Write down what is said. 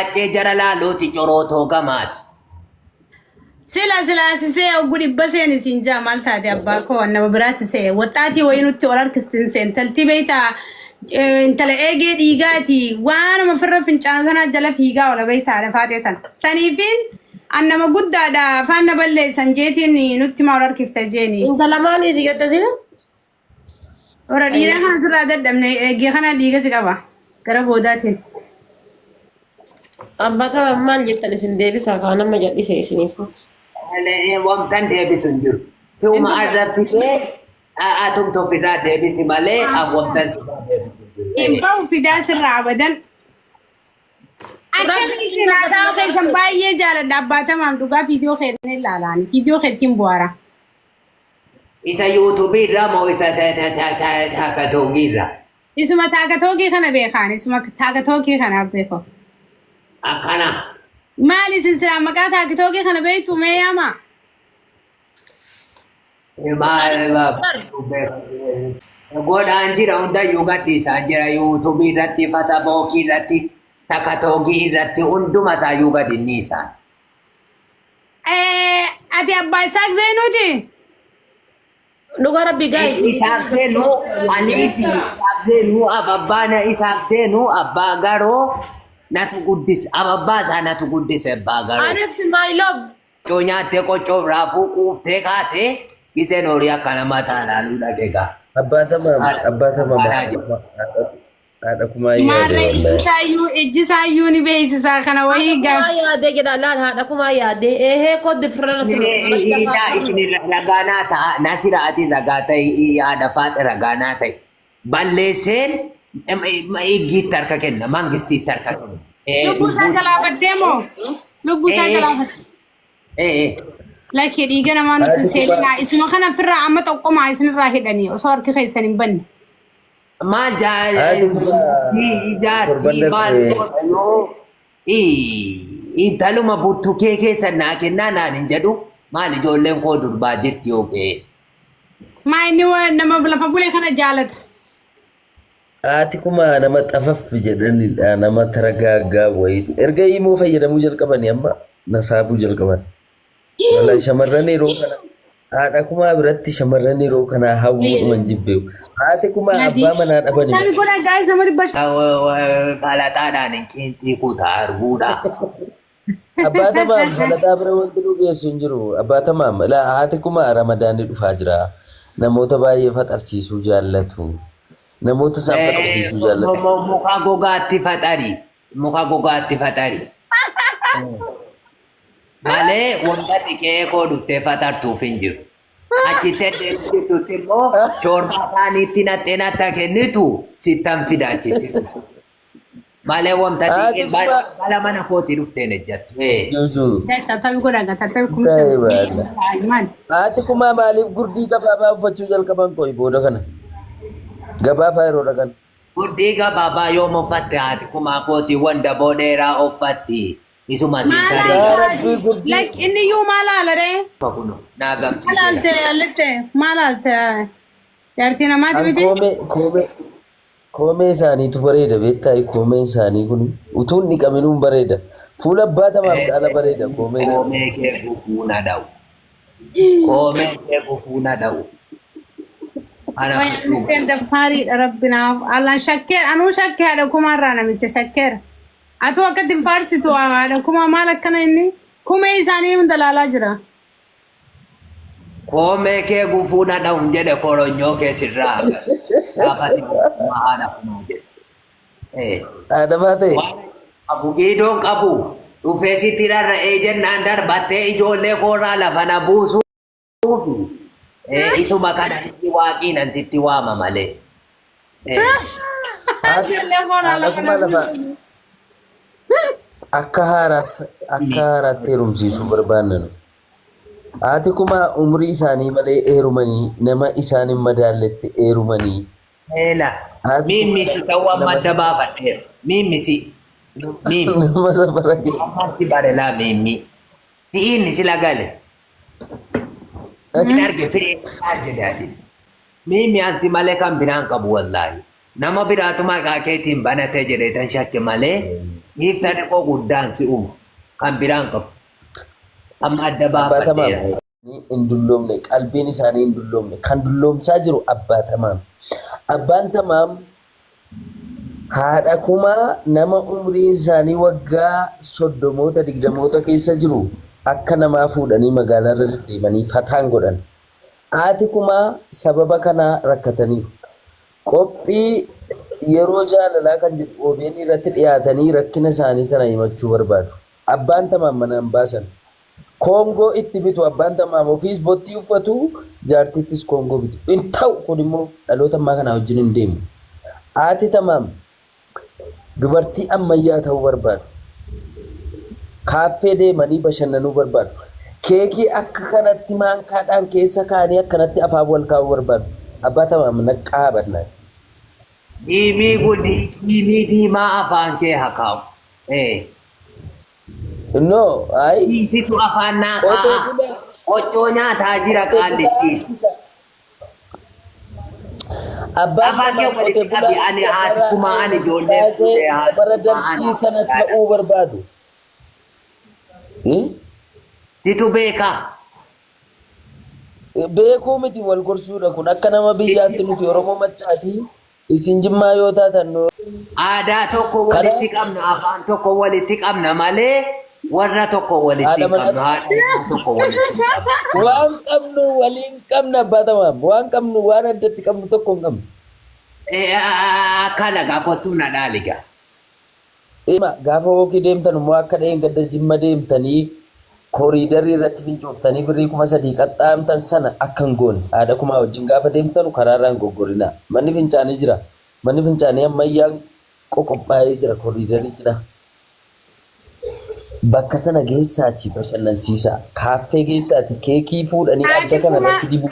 Aceh jara laaluuti corootoo gamaati. Sila sisee oguri baseen sinja mal taate abbaa koo nama biraa sisee waxaatii wayinutti ol harkistin seen talti beeyta intala eegee dhiigaati waanuma firra fincaan sana jala fiigaa ola beeyta lafaatee tan saniifin annama guddaadha afaan na balleessan jeetiin nutti maa ol harkifta jeeni. Intala maali dhiigatta sila? Ora dhiira kana sirraa dadhabne eegee kana dhiiga si qaba gara boodaatiin. Abbata maal jettan isin deebisaa kaan amma jal'ise isiniifu. Wamtan deebisun jiru. Suma arrabsitee atumtoo fidaa deebisi malee wamtan sidaa deebisun jiru. Imba'u fidaa sirraa abadan. Akkamiin sinaasaa keessan baay'ee jaaladha abbaatamaaf dhugaa viidiyoo keetiin ilaalaan viidiyoo keetiin bu'aara. Isa yuutuubii irraa moo isa taakatoogii irraa? Isuma taakatoogii kana beekaan isuma taakatoogii kanaaf beeko. Akkana. Maali isin silaa maqaa taakitoogii kana beektu mee yaama? Godhaan jira hundayyuu gadhiisaan jira yuutuubii irratti fasabookii irratti taakatoogii irratti hunduma isaayyuu gadi niisaan. Ati abbaa Isaaq Zeenuuti? Dhugaa rabbi gaa'e. Isaaq Zeenuu anii fi Isaaq Zeenuu abbaana Isaaq Zeenuu abbaa garoo. Natu guddis abbaa isaa natu guddise abbaa garuu. Alex my love. Coonyaattee qoccoo raafuu quuftee kaatee giseen horii akka namaa taanaaluu dhageegaa. Abbaatama haadha kumaa ijjisaayyuu ni beeksisaa kana wayii gaa. Kumaa yaadee jedha laal haadha kumaa yaadee ehee koddi firra isin ragaanaa ta'a nasira ati ragaa ta'e haadha faaxe ragaanaa ta'e balleesseen. Giitti harka kenna mangistiitti harka kenna. Lubbuu isaa galaafattee moo? Lubbuu isaa galaafatte. Lakkee dhiiga namaa nuti seenaa isuma kana firraa amma xoqqomaa isinirraa hidhanii osoo harki keessan hin banne. Maal jaartii maal yoo intaluma burtukee keessa naa kennaa naan hin jedhu maal ijoolleen koo durbaa jirti yoo ka'e. Maa inni nama lafa bulee kana jaalata. Ati kuma nama xafaffi jedhanidha nama taragaagaa wayiiti erga immoo fayyadamuu jalqabanii amma nasaabuu jalqaban. Wala shamarran yeroo kana haadha kuma biratti shamarran yeroo kana hawwuudhuman jibbeewu. Ati kuma abbaa manaa dhabani. Nami godha gaa'is nama dhibba. Falaxaadhaan hin qiinxii kutaa arguudha. Abbaatamaam falaxaa bira wanti nu geessu hin jiru. Abbaatamaam haati kuma ramadaanni dhufaa jira. Namoota baay'ee faxarsiisuu jaallatu. Namoota isaan faxarsiisuu jaallatu. Muka gogaatti faxari. Muka gogaatti faxari. Malee wanta xiqqee koo dhuftee faxartuuf hin jiru. Achitti deemtuutti immoo shoorba isaaniitti naxxee natta kennitu sittan fida achitti. Malee wanta xiqqee bala mana kootii dhufteen ejjattu. Tattabi godha tattabi kumsa. Haati kuma maaliif gurdii gabaabaa uffachuu jalqaban qo'i booda kana? Gabaabaa yeroo dhaqan. Gurdii gabaabaa yoom uffatte haati kuma kootii wanda boodheeraa uffatti. Isuma siitarii. Like inni iyyuu maal haalaree? Fakkunu naa gamsiisu. Maal haalte alette maal haalte jaartii namaati miti? Koomee isaaniitu bareeda beektaa koomeen isaanii kun utuun dhiqaminuun bareeda. Fuula abbaatamaaf caala bareeda koomeen. Koomee kee gufuu na dha'u. Koomee kee gufuu na dha'u. Ana dafaariidha rabbinaaf. Allaan shakkeera anuu shakkeedha kumarraa namicha shakkeera. Atoo akkatti faarsitu haadha kuma maal akkana inni kumee isaanii hunda laalaa jira. Koomee kee gufuu na dha'u jedhe koronyoo kee sirraa gaafati haadha kumaa jedhe. Haadha baatee. Abugiidoon qabu dhufee sitti rarra'ee jennaan darbattee ijoollee koorraa lafa na buusuufi isuma kana waaqiinan sitti waama malee. Haadha kuma lafa. Akka haaraatti heerumsiisuu barbaannan. Haati kuma umrii isaanii malee heerumanii nama isaan hin madaalletti heerumanii. Mimmisi ta'uu madda baafadheera. Mimmisi. Nama safara kee. Ammansi barelaa mimmi. Si'inni sila gale. Hin arge firee jedhaati. Mimmi ansi malee kan biraan qabu wallaahi. Nama biraatu maqaa keetiin banatee jedhee tan shakke malee. Giifta xiqqoo guddaan si uumu kan biraan qabu. Amma adda baafadheera. hin dulloomne qalbiin isaanii hin dulloomne kan dulloomsaa jiru abbaa tamaam. Abbaan tamaam haadha kumaa nama umriin isaanii waggaa 30 keessa jiru akka namaa fuudhanii magaalaa irra deemanii fataan godhan. Haati kumaa sababa kanaa rakkataniiru. Qophii yeroo jaalalaa kan jedhu OBN irratti dhiyaatanii rakkina isaanii kana himachuu barbaadu. Abbaan tamaam manaan baasan. Koongoo itti bitu abbaan tamaam ofiis bottii uffatu jaartittis koongoo bitu. In ta'u kun immoo dhaloota ammaa kanaa wajjin hin deemu. Haati tamaam dubartii ammayyaa ta'uu barbaadu. Kaaffee deemanii bashannanuu barbaadu. Keekii akka kanatti maankaadhaan keessa kaanii akkanatti afaan wal kaa'uu barbaadu. Abbaa tamaam naqqaa barnaati. Jiimii diimaa afaan kee haa kaa'u. No, ay. Dhiisitu afaan naa kaa'a. Qoccoo nyaataa jira qaallitti. Abbaan kee walitti qabi ani haati kumaa ani ijoollee fuudhee haati bara darbii sana ta'uu barbaadu. Situ beekaa. Beekuu miti wal gorsuudha kun akka nama biyyaatti nuti Oromoo macaatii isin Jimmaa yoo taatan aadaa tokko walitti qabna afaan tokko walitti qabna malee warra tokko walitti qabna haadha tokko walitti qabna. Waan qabnu waliin qabna abbaa tamaam waan qabnu waan addatti qabnu tokko hin qabnu. Akkana gaafottuu na dhaaliga. Gaafa hookii deemtan immoo akka dhaheen gadda Jimma deemtanii koriidarii irratti fincooftanii birrii 3,000 qaxxaamtan sana akka hin goone haadha kumaa wajjin gaafa deemtanu karaarraan goggorinaa. Manni fincaanii jira. Manni fincaanii ammayyaan qoqophaa'ee jira koriidarii jira. Bakka sana geessaati bashannansiisaa. Kaaffee geessaati keekii fuudhanii adda kana irratti dibuu